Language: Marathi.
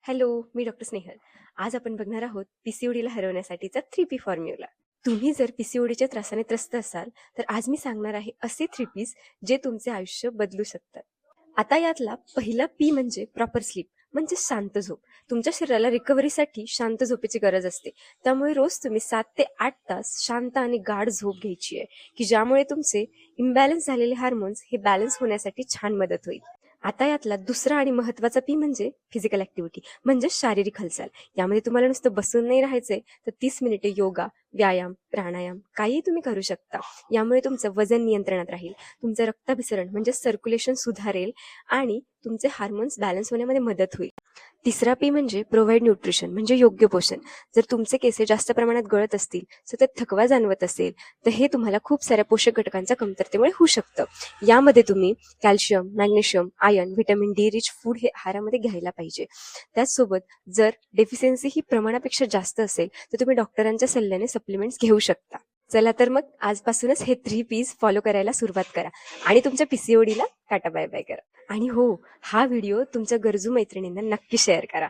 हॅलो, मी डॉक्टर स्नेहल. आज आपण बघणार आहोत पीसीओडीला हरवण्यासाठीचा 3P फॉर्म्युला. तुम्ही जर पीसीओडीच्या त्रासाने त्रस्त असाल, तर आज मी सांगणार आहे असे 3Ps जे तुमचे आयुष्य बदलू शकतात. आता यातला पहिला पी म्हणजे प्रॉपर स्लीप, म्हणजे शांत झोप. तुमच्या शरीराला रिकव्हरीसाठी शांत झोपेची गरज असते. त्यामुळे रोज तुम्ही 7 ते 8 तास शांत आणि गाढ झोप घ्यायची आहे, की ज्यामुळे तुमचे इम्बॅलन्स झालेले हार्मोन्स हे बॅलन्स होण्यासाठी छान मदत होईल. आता यातला दुसरा आणि महत्त्वाचा पी म्हणजे फिजिकल ॲक्टिव्हिटी, म्हणजे शारीरिक हालचाल. यामध्ये तुम्हाला नुसतं बसून नाही राहायचंय, तर 30 मिनिटे योगा, व्यायाम, प्राणायाम काहीही तुम्ही करू शकता. यामुळे तुमचं वजन नियंत्रणात राहील, तुमचं रक्ताभिसरण म्हणजे सर्क्युलेशन सुधारेल आणि तुमचे हार्मोन्स बॅलन्स होण्यामध्ये मदत होईल. तिसरा पी म्हणजे प्रोव्हाइड न्यूट्रिशन, म्हणजे योग्य पोषण. जर तुमचे केस जास्त प्रमाणात गळत असतील, सतत थकवा जाणवत असेल, तर हे तुम्हाला खूप साऱ्या पोषक घटकांच्या कमतरतेमुळे होऊ शकतं. यामध्ये तुम्ही calcium, magnesium, iron, vitamin D rich food हे आहारामध्ये घ्यायला पाहिजे. त्याचसोबत जर डेफिशियन्सी ही प्रमाणापेक्षा जास्त असेल, तर तुम्ही डॉक्टरांच्या सल्ल्याने सप्लिमेंट्स घेऊ शकता. चला तर मग आजपासूनच हे 3Ps फॉलो करायला सुरुवात करा आणि तुमच्या पीसीओडीला टाटा बाय बाय करा. आणि हो, हा व्हिडिओ तुमच्या गरजू मैत्रिणींना नक्की शेअर करा.